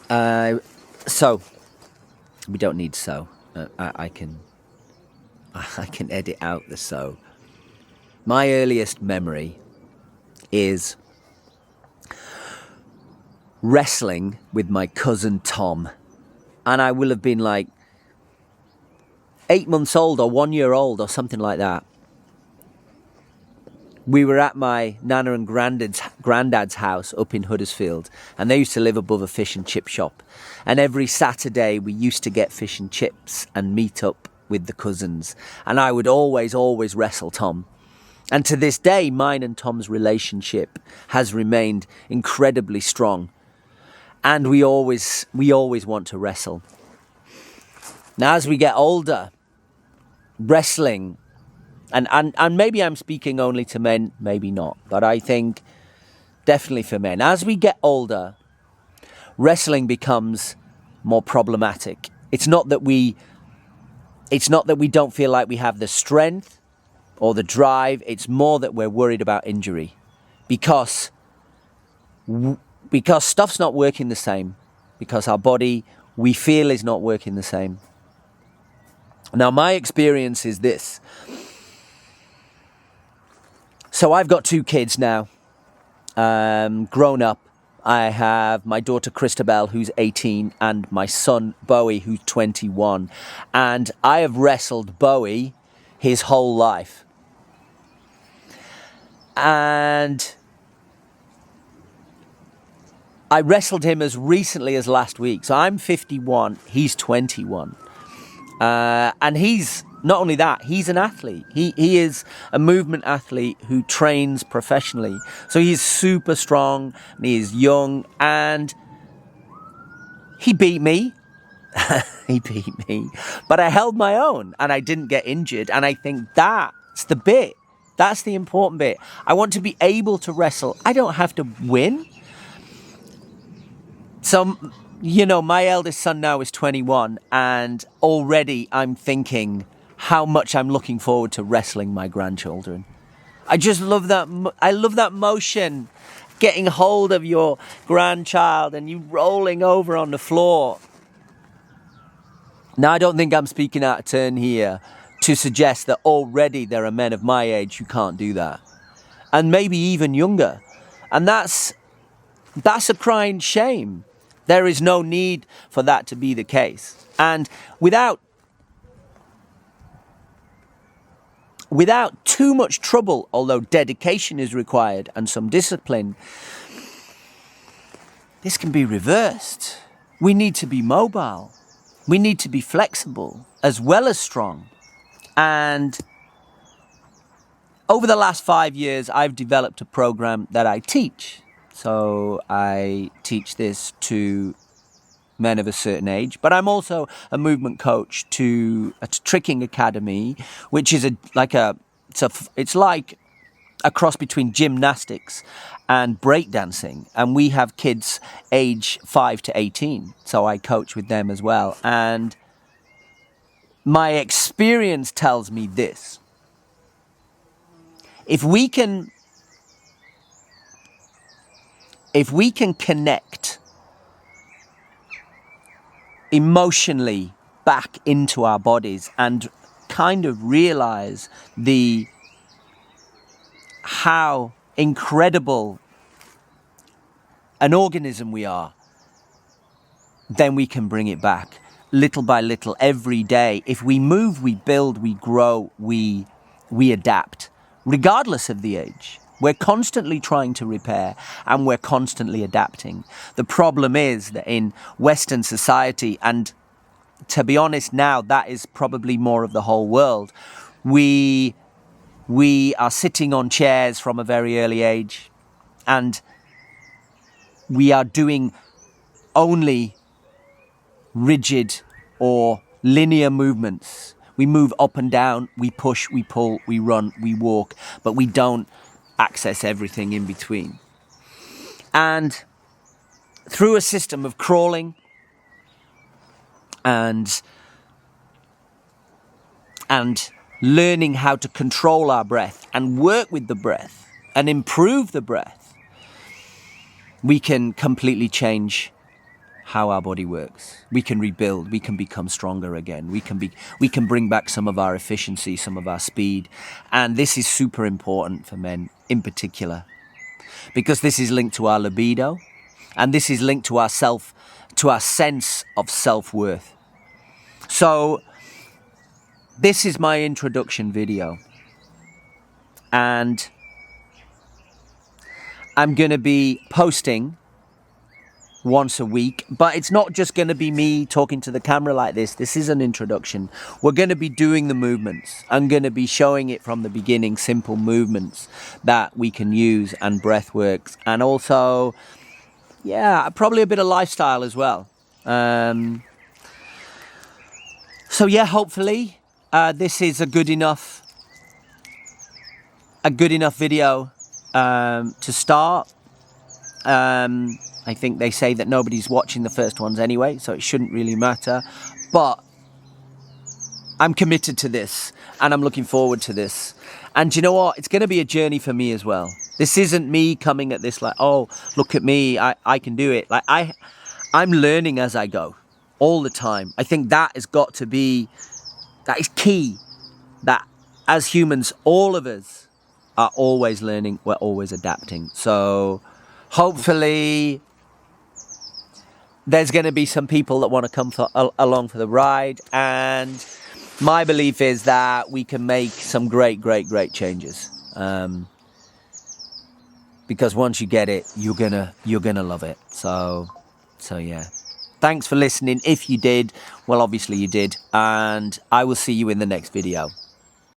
So we don't need so. I can edit out the so. My earliest memory is wrestling with my cousin Tom, and I will have been like 8 months old or 1 year old or something like that. We were at my nana and granddad's house up in Huddersfield, and they used to live above a fish and chip shop. And every Saturday we used to get fish and chips and meet up with the cousins. And I would always wrestle Tom. And to this day, mine and Tom's relationship has remained incredibly strong. And we always want to wrestle. Now, as we get older, wrestling, and maybe I'm speaking only to men, maybe not, but I think definitely for men. As we get older, wrestling becomes more problematic. It's not that we don't feel like we have the strength or the drive. It's more that we're worried about injury because stuff's not working the same, because our body, we feel, is not working the same. Now, my experience is this. So I've got 2 kids now, grown up. I have my daughter Christabel, who's 18, and my son Bowie, who's 21. And I have wrestled Bowie his whole life. And I wrestled him as recently as last week. So I'm 51, he's 21. And he's, not only that, he's an athlete. He is a movement athlete who trains professionally. So he's super strong, and he is young, and he beat me. He beat me. But I held my own, and I didn't get injured. And I think that's the bit. That's the important bit. I want to be able to wrestle. I don't have to win. So, you know, my eldest son now is 21, and already I'm thinking how much I'm looking forward to wrestling my grandchildren. I just love that. I love that motion, getting hold of your grandchild and you rolling over on the floor. Now, I don't think I'm speaking out of turn here to suggest that already there are men of my age who can't do that, and maybe even younger. And that's a crying shame. There is no need for that to be the case. And without too much trouble, although dedication is required and some discipline, this can be reversed. We need to be mobile. We need to be flexible as well as strong. And over the last 5 years, I've developed a program that I teach. So I teach this to men of a certain age, but I'm also a movement coach to a tricking academy, which is like a cross between gymnastics and breakdancing. And we have kids age 5 to 18. So I coach with them as well. And my experience tells me this. If we can connect emotionally back into our bodies and kind of realize how incredible an organism we are, then we can bring it back little by little every day. If we move, we build, we grow, we adapt, regardless of the age. We're constantly trying to repair, and we're constantly adapting. The problem is that in Western society, and to be honest now, that is probably more of the whole world, we are sitting on chairs from a very early age, and we are doing only rigid or linear movements. We move up and down, we push, we pull, we run, we walk, but we don't access everything in between. And through a system of crawling and learning how to control our breath and work with the breath and improve the breath, we can completely change how our body works. We can rebuild, we can become stronger again. We can bring back some of our efficiency, some of our speed. And this is super important for men in particular, because this is linked to our libido, and this is linked to our sense of self-worth. So this is my introduction video, and I'm going to be posting once a week, but it's not just going to be me talking to the camera like this. This is an introduction. We're going to be doing the movements. I'm going to be showing it from the beginning, simple movements that we can use, and breath works, and also, yeah, probably a bit of lifestyle as well. So yeah, hopefully this is a good enough video to start. I think they say that nobody's watching the first ones anyway, so it shouldn't really matter. But I'm committed to this, and I'm looking forward to this. And you know what? It's going to be a journey for me as well. This isn't me coming at this like, oh, look at me, I can do it. Like I'm learning as I go all the time. I think that has got to be, that is key. That as humans, all of us are always learning, we're always adapting. So hopefully there's going to be some people that want to come along for the ride, and my belief is that we can make some great changes. Because once you get it, you're gonna love it. So yeah. Thanks for listening. If you did, well, obviously you did, and I will see you in the next video.